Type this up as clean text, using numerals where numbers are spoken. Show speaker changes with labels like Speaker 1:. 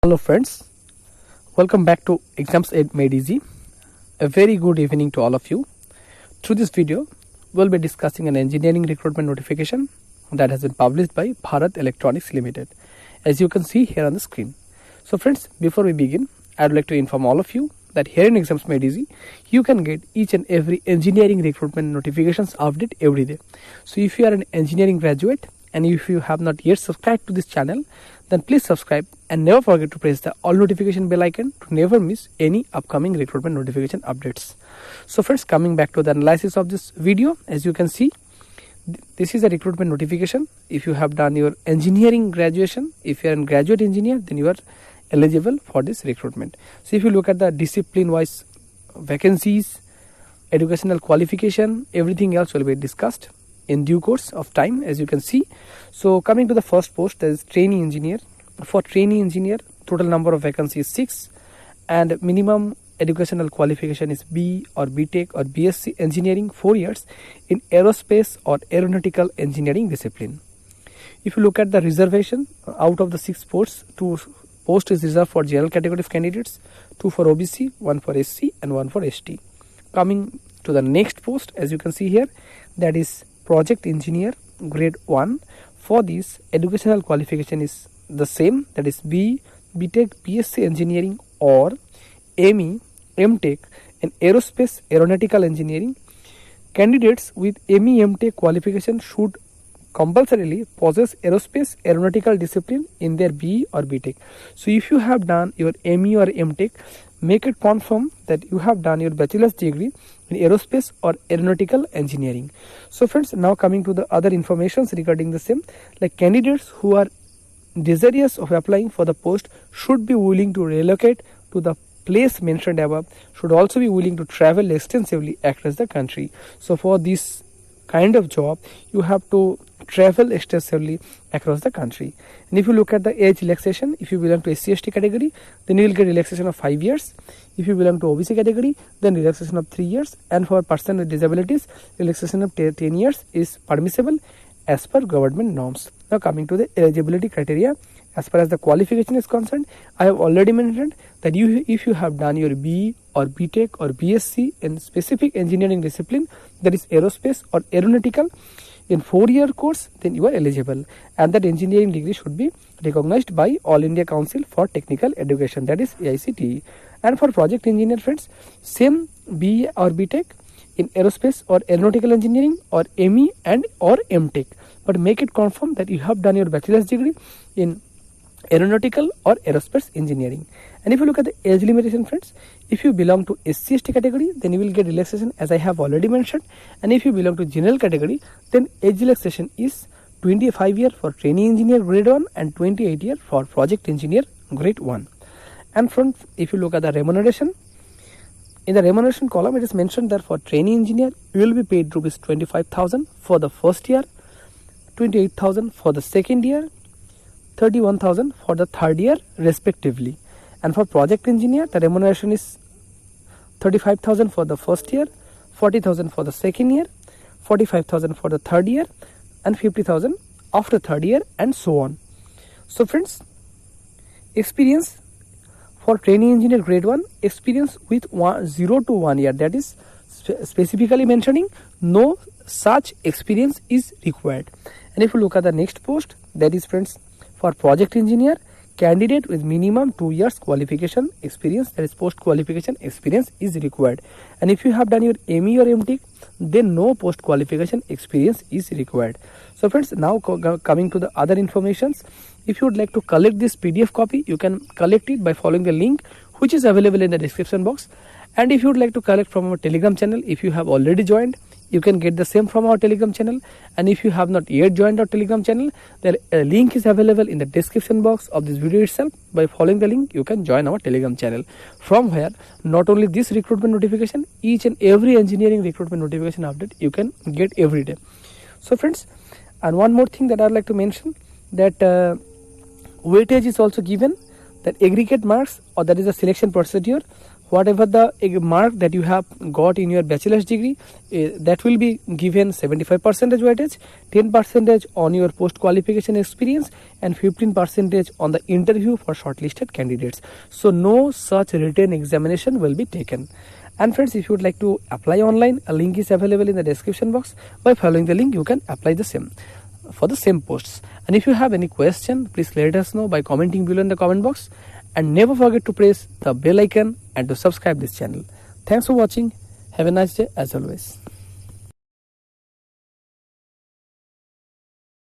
Speaker 1: Hello friends, welcome back to Exams Made Easy. A very good evening to all of you. Through this video, we'll be discussing an engineering recruitment notification that has been published by Bharat Electronics Limited, as you can see here on the screen. So friends, before we begin, I'd like to inform all of you that here in Exams Made Easy, you can get each and every engineering recruitment notifications update every day. So if you are an engineering graduate and if you have not yet subscribed to this channel, then please subscribe and never forget to press the all notification bell icon to never miss any upcoming recruitment notification updates. So friends, coming back to the analysis of this video, as you can see, this is a recruitment notification. If you have done your engineering graduation, if you are a graduate engineer, then you are eligible for this recruitment. So if you look at the discipline wise vacancies, educational qualification, everything else will be discussed in due course of time, as you can see. So coming to the first post, that is trainee engineer. For trainee engineer, total number of vacancies is 6 and minimum educational qualification is B or BTech or BSc engineering 4 years in aerospace or aeronautical engineering discipline. If you look at the reservation, out of the 6 posts, 2 posts is reserved for general category of candidates, 2 for OBC, 1 for SC and 1 for ST. Coming to the next post, as you can see here, that is project engineer grade 1. For this, educational qualification is the same, that is B, BTech, BSc engineering or ME, MTech in aerospace aeronautical engineering. Candidates with ME, MTech qualification should compulsorily possess aerospace aeronautical discipline in their BE or BTech. So if you have done your ME or MTech, make it confirm that you have done your bachelor's degree in aerospace or aeronautical engineering. So friends, now coming to the other informations regarding the same, like candidates who are desirous of applying for the post should be willing to relocate to the place mentioned above, should also be willing to travel extensively across the country. So for this kind of job, you have to travel extensively across the country. And if you look at the age relaxation, if you belong to SC/ST category, then you will get relaxation of 5 years. If you belong to OBC category, then relaxation of 3 years. And for person with disabilities, relaxation of 10 years is permissible as per government norms. Now coming to the eligibility criteria, as far as the qualification is concerned, I have already mentioned that if you have done your BE or BTech or BSc in specific engineering discipline, that is aerospace or aeronautical, in 4-year course, then you are eligible, and that engineering degree should be recognized by All India Council for Technical Education, that is AICTE. And for project engineer friends, same BE or BTech in aerospace or aeronautical engineering or ME and or MTech, but make it confirm that you have done your bachelor's degree in aeronautical or aerospace engineering. And if you look at the age limitation friends, if you belong to SC/ST category, then you will get relaxation as I have already mentioned, and if you belong to general category, then age relaxation is 25 year for trainee engineer grade 1 and 28 year for project engineer grade 1. And from, if you look at the remuneration, in the remuneration column it is mentioned that for trainee engineer you will be paid rupees 25,000 for the first year, 28,000 for the second year, 31,000 for the third year respectively. And for project engineer, the remuneration is 35,000 for the first year, 40,000 for the second year, 45,000 for the third year and 50,000 after third year, and so on. So friends, experience for trainee engineer grade 1, experience with 0 to 1 year, that is specifically mentioning no such experience is required. And if you look at the next post, that is friends, for project engineer, candidate with minimum 2 years qualification experience, that is post qualification experience is required. And if you have done your ME or MTech, then no post qualification experience is required. So friends, now coming to the other informations, if you would like to collect this PDF copy, you can collect it by following the link which is available in the description box. And if you would like to collect from our Telegram channel, if you have already joined, you can get the same from our Telegram channel. And if you have not yet joined our Telegram channel, the link is available in the description box of this video itself. By following the link, you can join our Telegram channel, from where not only this recruitment notification, each and every engineering recruitment notification update you can get every day. So friends, and one more thing that I would like to mention, that weightage is also given, that aggregate marks, or that is a selection procedure whatever the mark that you have got in your bachelor's degree, that will be given 75% weightage, 10% on your post qualification experience, and 15% on the interview for shortlisted candidates. So no such written examination will be taken. And friends, if you would like to apply online, a link is available in the description box. By following the link, you can apply the same for the same posts. And if you have any question, please let us know by commenting below in the comment box. And never forget to press the bell icon and to subscribe this channel. Thanks for watching. Have a nice day as always.